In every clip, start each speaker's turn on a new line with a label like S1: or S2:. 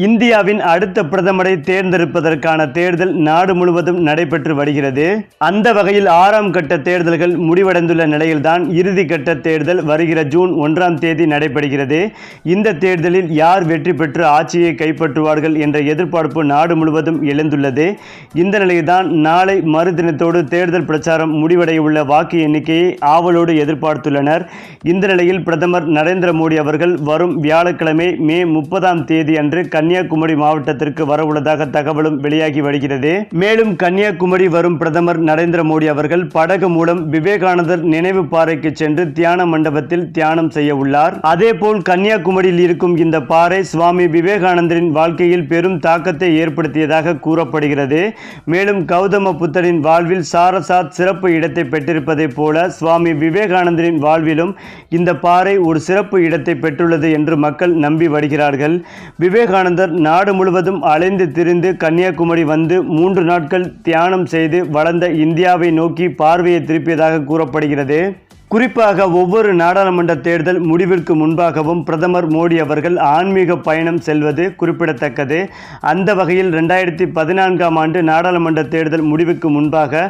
S1: இந்தியாவின் அடுத்த பிரதமரை தேர்ந்தெடுப்பதற்கான தேர்தல் நாடு முழுவதும் நடைபெற்று வருகிறது. அந்த வகையில் 6ஆம் கட்ட தேர்தல்கள் முடிவடைந்துள்ள நிலையில்தான் இறுதி கட்ட தேர்தல் வருகிற ஜூன் 1ஆம் தேதி நடைபெறுகிறது. இந்த தேர்தலில் யார் வெற்றி பெற்று ஆட்சியை கைப்பற்றுவார்கள் என்ற எதிர்பார்ப்பு நாடு முழுவதும் எழுந்துள்ளது. இந்த நிலையில்தான் நாளை மறுதினத்தோடு தேர்தல் பிரச்சாரம் முடிவடைய உள்ள வாக்கு எண்ணிக்கையை ஆவலோடு எதிர்பார்த்துள்ளனர். இந்த நிலையில் பிரதமர் நரேந்திர மோடி அவர்கள் வரும் வியாழக்கிழமை மே 30ஆம் தேதி அன்று கன்னியாகுமரி மாவட்டத்திற்கு வரவுள்ளதாக தகவலும் வெளியாகி வருகிறது. மேலும் கன்னியாகுமரி வரும் பிரதமர் நரேந்திர மோடி அவர்கள் படகு மூலம் விவேகானந்தர் நினைவு பாறைக்கு சென்று தியான மண்டபத்தில் தியானம் செய்ய உள்ளார். அதேபோல் கன்னியாகுமரியில் இருக்கும் இந்த பாறை சுவாமி விவேகானந்தரின் வாழ்க்கையில் பெரும் தாக்கத்தை ஏற்படுத்தியதாக கூறப்படுகிறது. மேலும் கௌதம புத்தரின் வாழ்வில் சாரசாத் சிறப்பு இடத்தை பெற்றிருப்பதை போல சுவாமி விவேகானந்தரின் வாழ்விலும் இந்த பாறை ஒரு சிறப்பு இடத்தை பெற்றுள்ளது என்று மக்கள் நம்பி வருகிறார்கள். விவேகானந்தர் நாடு முழுவதும் அலைந்து திரிந்து கன்னியாகுமரி வந்து 3 நாட்கள் தியானம் செய்து வளர்ந்த இந்தியாவை நோக்கி பார்வையை திருப்பியதாக கூறப்படுகிறது. குறிப்பாக ஒவ்வொரு நாடாளுமன்ற தேர்தல் முடிவிற்கு முன்பாகவும் பிரதமர் மோடி அவர்கள் ஆன்மீக பயணம் செல்வது குறிப்பிடத்தக்கது. அந்த வகையில் 2014ஆம் ஆண்டு நாடாளுமன்ற தேர்தல் முடிவுக்கு முன்பாக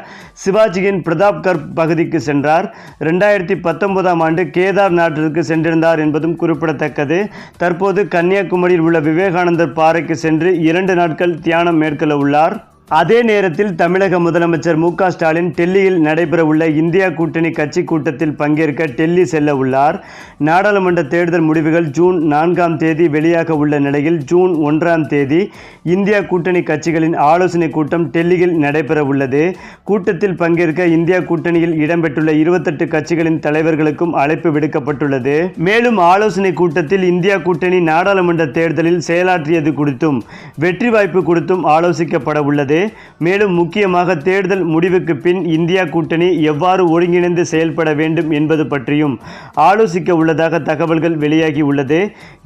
S1: சிவாஜியின் பிரதாப்கர் பகுதிக்கு சென்றார். 2019ஆம் ஆண்டு கேதார் நாட்டிற்கு சென்றிருந்தார் என்பதும் குறிப்பிடத்தக்கது. தற்போது கன்னியாகுமரியில் உள்ள விவேகானந்தர் பாறைக்கு சென்று 2 நாட்கள் தியானம் மேற்கொள்ள உள்ளார். அதே நேரத்தில் தமிழக முதலமைச்சர் மு.க. ஸ்டாலின் டெல்லியில் நடைபெறவுள்ள இந்தியா கூட்டணி கட்சி கூட்டத்தில் பங்கேற்க டெல்லி செல்ல உள்ளார். நாடாளுமன்ற தேர்தல் முடிவுகள் ஜூன் 4ஆம் தேதி வெளியாக உள்ள நிலையில் ஜூன் 1ஆம் தேதி இந்தியா கூட்டணி கட்சிகளின் ஆலோசனை கூட்டம் டெல்லியில் நடைபெற உள்ளது. கூட்டத்தில் பங்கேற்க இந்தியா கூட்டணியில் இடம்பெற்றுள்ள 28 கட்சிகளின் தலைவர்களுக்கும் அழைப்பு விடுக்கப்பட்டுள்ளது. மேலும் ஆலோசனை கூட்டத்தில் இந்தியா கூட்டணி நாடாளுமன்ற தேர்தலில் செயலாற்றியது குறித்தும் வெற்றி வாய்ப்பு குறித்தும் ஆலோசிக்கப்பட உள்ளது. மேலும் முக்கியமாக தேர்தல் முடிவுக்கு பின் இந்தியா கூட்டணி எவ்வாறு ஒருங்கிணைந்து செயல்பட வேண்டும் என்பது பற்றியும் ஆலோசிக்க உள்ளதாக தகவல்கள் வெளியாகி உள்ளது.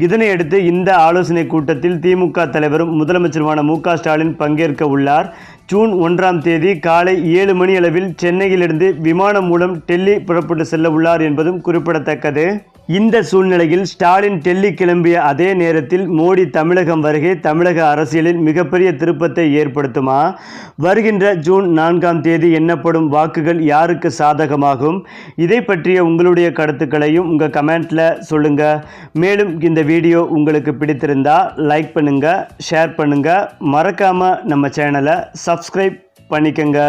S1: இதனையடுத்து இந்த ஆலோசனை கூட்டத்தில் திமுக தலைவரும் முதலமைச்சருமான மு.க. ஸ்டாலின் பங்கேற்க உள்ளார். ஜூன் 1ஆம் தேதி காலை 7 மணி அளவில் சென்னையிலிருந்து விமானம் மூலம் டெல்லி புறப்பட்டு செல்ல உள்ளார் என்பதும் குறிப்பிடத்தக்கது. இந்த சூழ்நிலையில் ஸ்டாலின் டெல்லி கிளம்பிய அதே நேரத்தில் மோடி தமிழகம் வருகை தமிழக அரசியலில் மிகப்பெரிய திருப்பத்தை ஏற்படுத்துமா? வருகின்ற ஜூன் 4ஆம் தேதி எண்ணப்படும் வாக்குகள் யாருக்கு சாதகமாகும்? இதை பற்றிய உங்களுடைய கருத்துக்களையும் உங்கள் கமெண்ட்ல சொல்லுங்க. மேலும் இந்த வீடியோ உங்களுக்கு பிடித்திருந்தா லைக் பண்ணுங்க, ஷேர் பண்ணுங்க, மறக்காம நம்ம சேனலை சப்ஸ்கிரைப் பண்ணிக்கங்க.